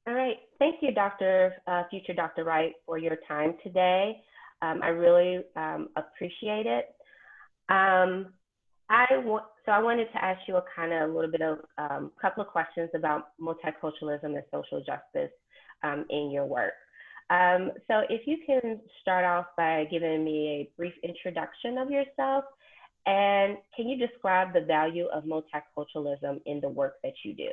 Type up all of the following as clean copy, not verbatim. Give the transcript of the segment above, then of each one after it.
All right. Thank you, future Dr. Wright, for your time today. I really appreciate it. Um, so I wanted to ask you a little bit of couple of questions about multiculturalism and social justice in your work. So if you can start off by giving me a brief introduction of yourself, and can you describe the value of multiculturalism in the work that you do?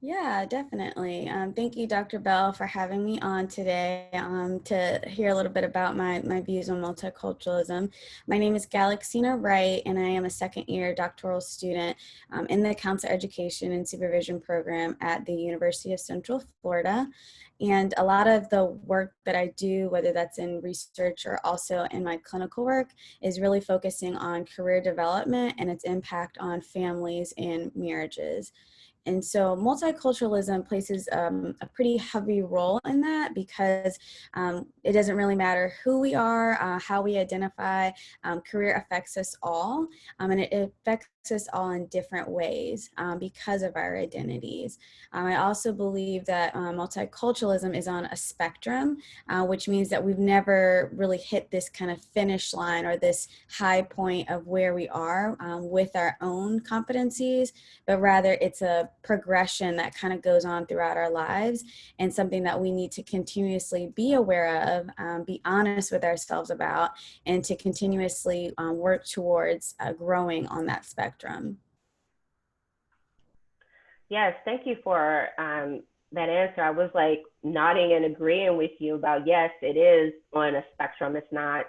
Yeah, definitely. Thank you, Dr. Bell, for having me on today to hear a little bit about my views on multiculturalism. My name is Galaxina Wright, and I am a second-year doctoral student in the Counselor Education and Supervision program at the University of Central Florida. And a lot of the work that I do, whether that's in research or also in my clinical work, is really focusing on career development and its impact on families and marriages. And so multiculturalism places a pretty heavy role in that because it doesn't really matter who we are, how we identify. Career affects us all, and it affects us all in different ways because of our identities. I also believe that multiculturalism is on a spectrum, which means that we've never really hit this kind of finish line or this high point of where we are with our own competencies, but rather it's a progression that kind of goes on throughout our lives and something that we need to continuously be aware of, be honest with ourselves about, and to continuously work towards growing on that spectrum. Yes, thank you for that answer. I was like nodding and agreeing with you about yes, it is on a spectrum. It's not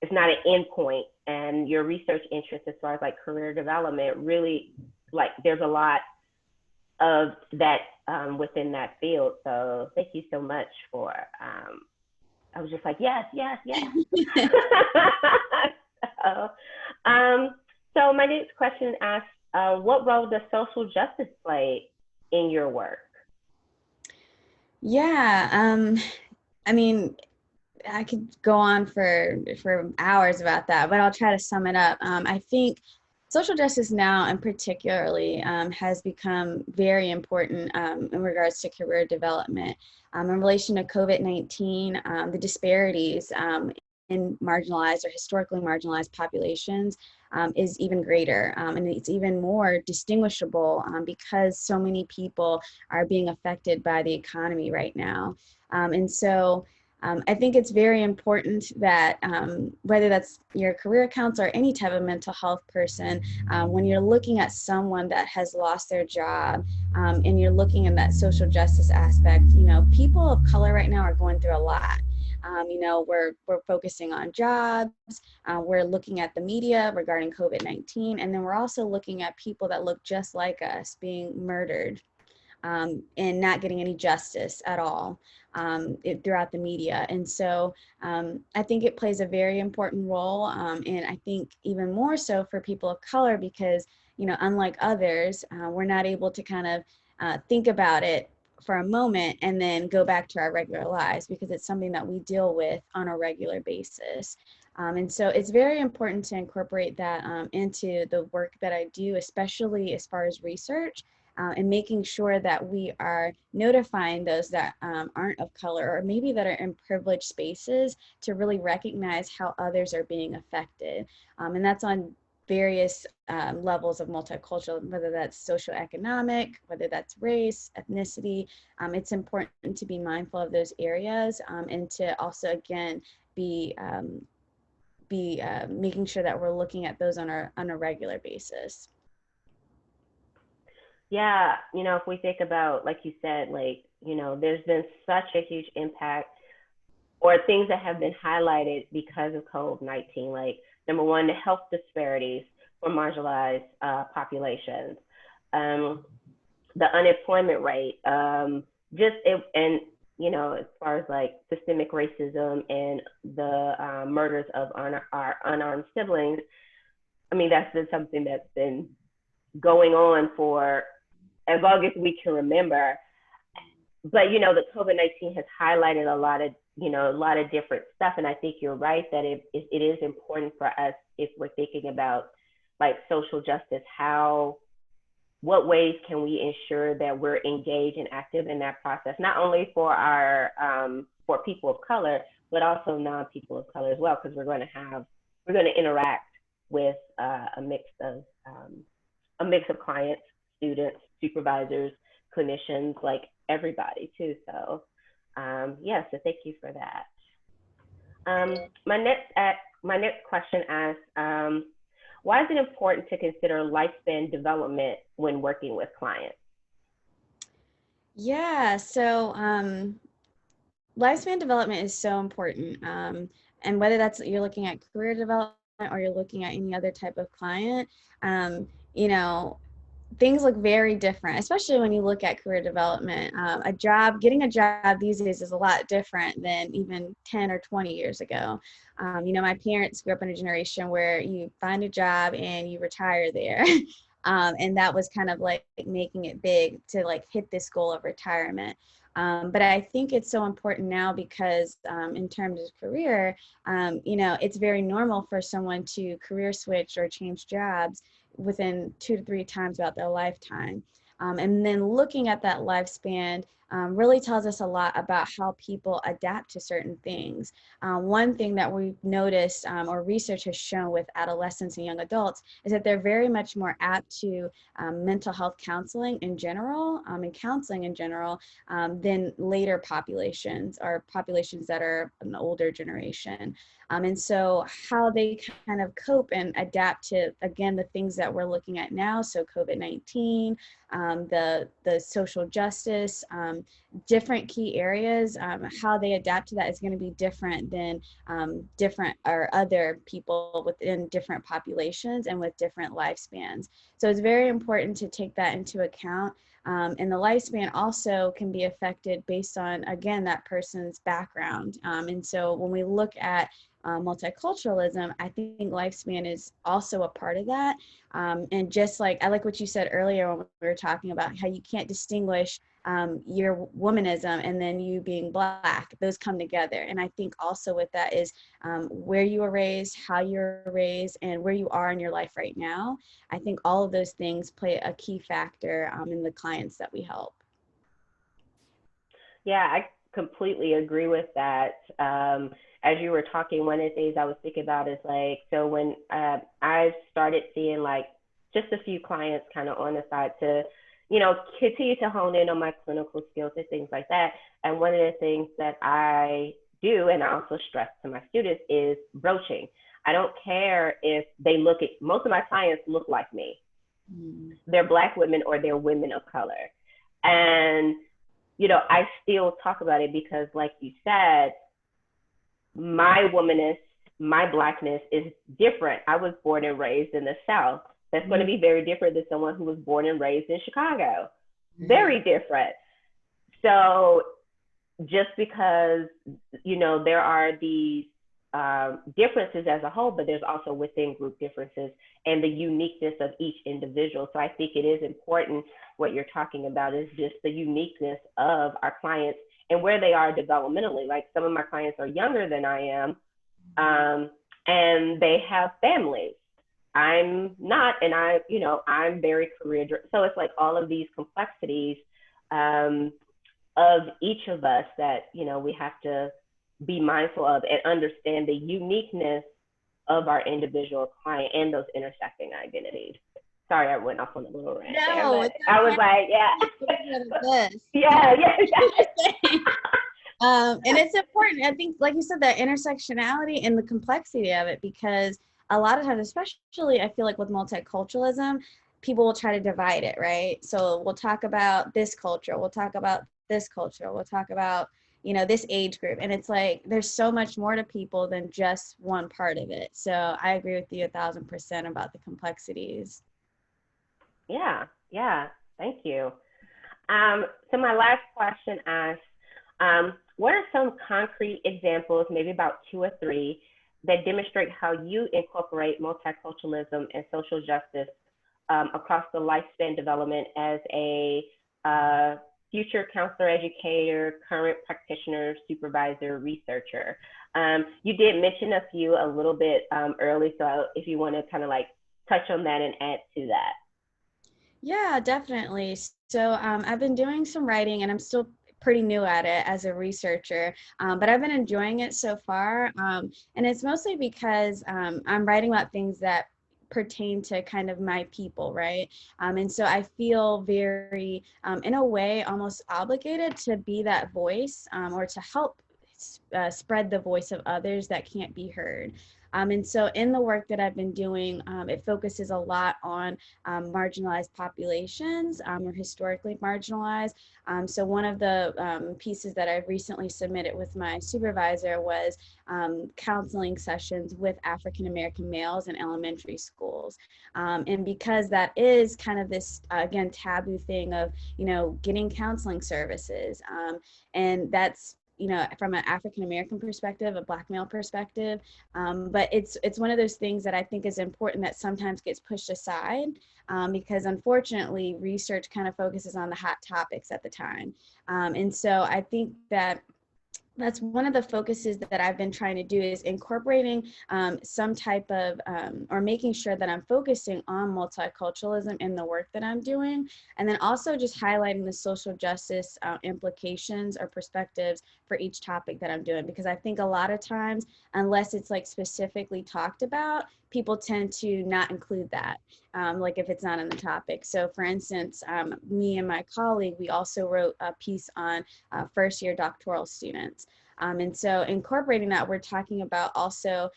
an endpoint. And your research interest as far as like career development really like there's a lot of that within that field. So thank you so much for. I was just like yes, yes, yes. so, so my next question asks, what role does social justice play in your work? Yeah, I mean, I could go on for hours about that, but I'll try to sum it up. I think social justice now, and particularly, has become very important in regards to career development. In relation to COVID-19, the disparities in marginalized or historically marginalized populations is even greater, and it's even more distinguishable because so many people are being affected by the economy right now. And so I think it's very important that whether that's your career counselor or any type of mental health person, when you're looking at someone that has lost their job and you're looking at that social justice aspect, you know, people of color right now are going through a lot. You know, we're focusing on jobs, we're looking at the media regarding COVID-19, and then we're also looking at people that look just like us being murdered and not getting any justice at all throughout the media. And so I think it plays a very important role, and I think even more so for people of color because, you know, unlike others, we're not able to kind of think about it for a moment and then go back to our regular lives because it's something that we deal with on a regular basis. And so it's very important to incorporate that into the work that I do, especially as far as research. And making sure that we are notifying those that aren't of color or maybe that are in privileged spaces to really recognize how others are being affected. And that's on various levels of multicultural, whether that's socioeconomic, whether that's race, ethnicity. It's important to be mindful of those areas and to also, again, be making sure that we're looking at those on a regular basis. Yeah, you know, if we think about, like you said, like, you know, there's been such a huge impact or things that have been highlighted because of COVID-19, like number one, the health disparities for marginalized populations, the unemployment rate, and you know, as far as like systemic racism and the murders of our unarmed siblings, I mean, that's been something that's been going on for as long as we can remember. But you know, the COVID-19 has highlighted a lot of, you know, a lot of different stuff, and I think you're right that it is important for us if we're thinking about like social justice, how what ways can we ensure that we're engaged and active in that process, not only for our for people of color, but also non-people of color as well, because we're going to interact with a mix of clients, students, supervisors, clinicians, like everybody too. So so thank you for that. My next question asks, why is it important to consider lifespan development when working with clients? Yeah, so lifespan development is so important. And whether that's you're looking at career development or you're looking at any other type of client, you know, things look very different, especially when you look at career development. Getting a job these days is a lot different than even 10 or 20 years ago. My parents grew up in a generation where you find a job and you retire there. And that was kind of like making it big to like hit this goal of retirement. But I think it's so important now because in terms of career, it's very normal for someone to career switch or change jobs within 2 to 3 times throughout their lifetime. And then looking at that lifespan really tells us a lot about how people adapt to certain things. One thing that we've noticed or research has shown with adolescents and young adults is that they're very much more apt to mental health counseling in general and counseling in general than later populations or populations that are an older generation. And so how they kind of cope and adapt to, again, the things that we're looking at now. So COVID-19, the social justice, different key areas, how they adapt to that is going to be different than different or other people within different populations and with different lifespans. So it's very important to take that into account. And the lifespan also can be affected based on, again, that person's background. And so when we look at multiculturalism, I think lifespan is also a part of that. And just like, I like what you said earlier when we were talking about how you can't distinguish your womanism and then you being Black. Those come together. And I think also with that is where you were raised, how you were raised, and where you are in your life right now. I think all of those things play a key factor in the clients that we help. Yeah, I completely agree with that. As you were talking, one of the things I was thinking about is like, so when I started seeing like just a few clients kind of on the side to, continue to hone in on my clinical skills and things like that. And one of the things that I do, and I also stress to my students, is broaching. I don't care if most of my clients look like me. They're Black women or they're women of color. And, I still talk about it because like you said, my womanness, my Blackness is different. I was born and raised in the South. That's going to be very different than someone who was born and raised in Chicago. Very different. So just because, there are these differences as a whole, but there's also within group differences and the uniqueness of each individual. So I think it is important what you're talking about is just the uniqueness of our clients and where they are developmentally. Like some of my clients are younger than I am, and they have families. I'm not, and I'm very career driven. So it's like all of these complexities of each of us that, we have to be mindful of and understand the uniqueness of our individual client and those intersecting identities. Sorry, I went off on a little rant. No, I was like, yeah. Yeah. And it's important, I think, like you said, that intersectionality and the complexity of it, because a lot of times, especially I feel like with multiculturalism, people will try to divide it, right? So we'll talk about this culture, we'll talk about this culture, we'll talk about, this age group. And it's like, there's so much more to people than just one part of it. So I agree with you 1,000% about the complexities. Yeah. Thank you. So my last question asks, what are some concrete examples, maybe about 2 or 3, that demonstrate how you incorporate multiculturalism and social justice across the lifespan development as a future counselor, educator, current practitioner, supervisor, researcher? You did mention a few a little bit early, so if you want to kind of like touch on that and add to that. Yeah, definitely. So I've been doing some writing and I'm still pretty new at it as a researcher, but I've been enjoying it so far. And it's mostly because I'm writing about things that pertain to kind of my people, right? And so I feel very, in a way, almost obligated to be that voice or to help spread the voice of others that can't be heard. And so in the work that I've been doing, it focuses a lot on marginalized populations or historically marginalized. So one of the pieces that I recently submitted with my supervisor was counseling sessions with African American males in elementary schools. And because that is kind of this, again, taboo thing of, getting counseling services. And that's, from an African American perspective, a Black male perspective, but it's one of those things that I think is important that sometimes gets pushed aside because unfortunately research kind of focuses on the hot topics at the time. And so I think that that's one of the focuses that I've been trying to do is incorporating some type of, or making sure that I'm focusing on multiculturalism in the work that I'm doing. And then also just highlighting the social justice implications or perspectives for each topic that I'm doing. Because I think a lot of times, unless it's like specifically talked about, people tend to not include that, like if it's not in the topic. So for instance, me and my colleague, we also wrote a piece on first year doctoral students. And so incorporating that, we're talking about also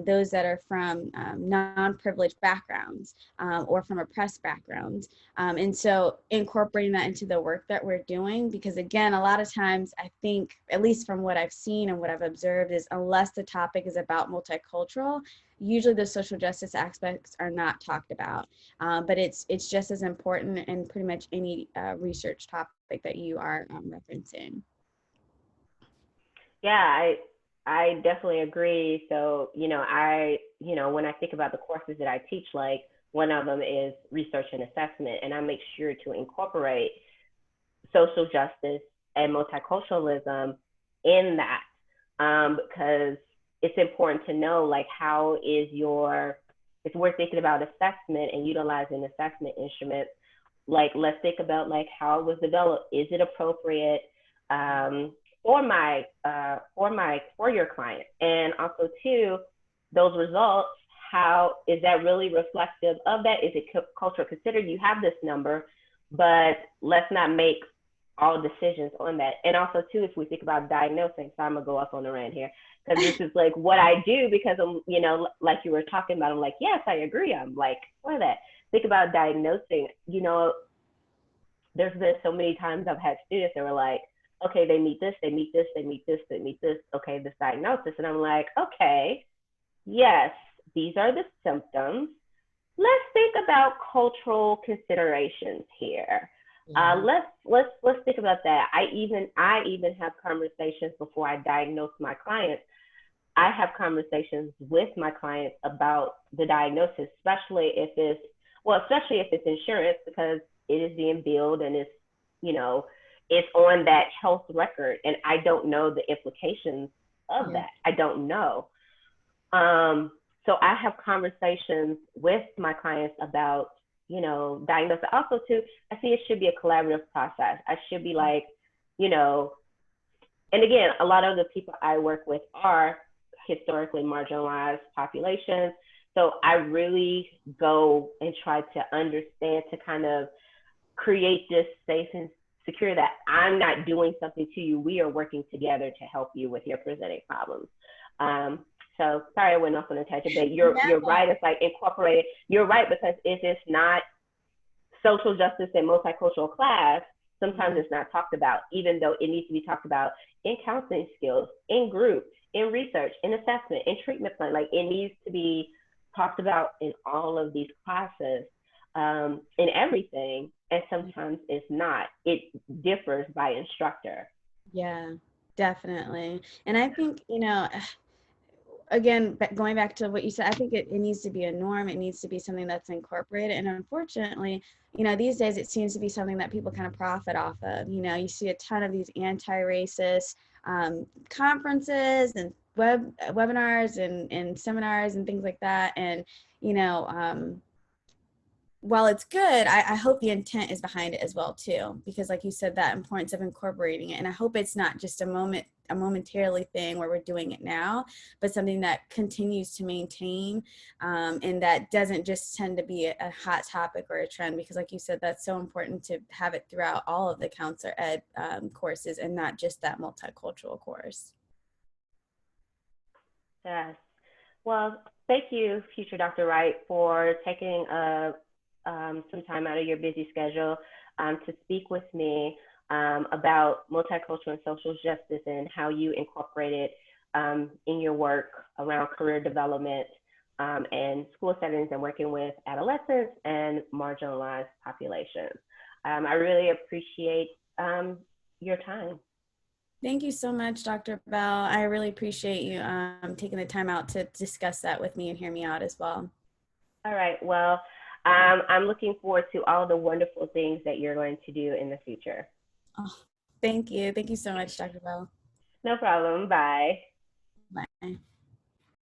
those that are from non-privileged backgrounds or from oppressed backgrounds. And so incorporating that into the work that we're doing, because again, a lot of times I think, at least from what I've seen and what I've observed, is unless the topic is about multicultural, usually the social justice aspects are not talked about. But it's just as important in pretty much any research topic that you are referencing. Yeah, I definitely agree. So, when I think about the courses that I teach, like one of them is research and assessment, and I make sure to incorporate social justice and multiculturalism in that, because it's important to know, like, how is if we're thinking about assessment and utilizing assessment instruments, like, let's think about, like, how it was developed. Is it appropriate for your client? And also, too, those results, how is that really reflective of that? Is it cultural considered? You have this number, but let's not make all decisions on that. And also, too, if we think about diagnosing, so I'm gonna go off on the rant here, because this is like what I do, because I'm, like you were talking about, I'm like, yes, I agree. I'm like, for that. Think about diagnosing, there's been so many times I've had students that were like, okay, they meet this, they meet this, they meet this, they meet this, okay, this diagnosis. And I'm like, okay, yes, these are the symptoms. Let's think about cultural considerations here. Let's think about that. I even have conversations before I diagnose my clients. I have conversations with my clients about the diagnosis, especially if it's insurance, because it is being billed and it's on that health record, and I don't know the implications of that. I don't know. So I have conversations with my clients about, diagnosis. Also, too, I see it should be a collaborative process. I should be like, and again, a lot of the people I work with are historically marginalized populations. So I really go and try to understand, to kind of create this safe and secure that I'm not doing something to you. We are working together to help you with your presenting problems. So sorry I went off on a tangent, but you're right. It's like incorporated. You're right, because if it's not social justice and multicultural class, sometimes it's not talked about, even though it needs to be talked about in counseling skills, in group, in research, in assessment, in treatment plan. Like, it needs to be talked about in all of these classes, in everything. And sometimes it's not. It differs by instructor. Yeah, definitely. And I think, again, going back to what you said, I think it needs to be a norm. It needs to be something that's incorporated. And unfortunately, these days it seems to be something that people kind of profit off of. You see a ton of these anti-racist conferences and webinars and seminars and things like that. And, while it's good, I hope the intent is behind it as well too, because like you said, that importance of incorporating it. And I hope it's not just a momentarily thing where we're doing it now, but something that continues to maintain, and that doesn't just tend to be a hot topic or a trend, because like you said, that's so important to have it throughout all of the counselor ed courses and not just that multicultural course. Yes. Well, thank you, future Dr. Wright, for taking some time out of your busy schedule to speak with me about multicultural and social justice and how you incorporate it in your work around career development and school settings and working with adolescents and marginalized populations. I really appreciate your time. Thank you so much, Dr. Bell. I really appreciate you taking the time out to discuss that with me and hear me out as well. All right. Well, I'm looking forward to all the wonderful things that you're going to do in the future. Oh, thank you. Thank you so much, Dr. Bell. No problem. Bye. Bye.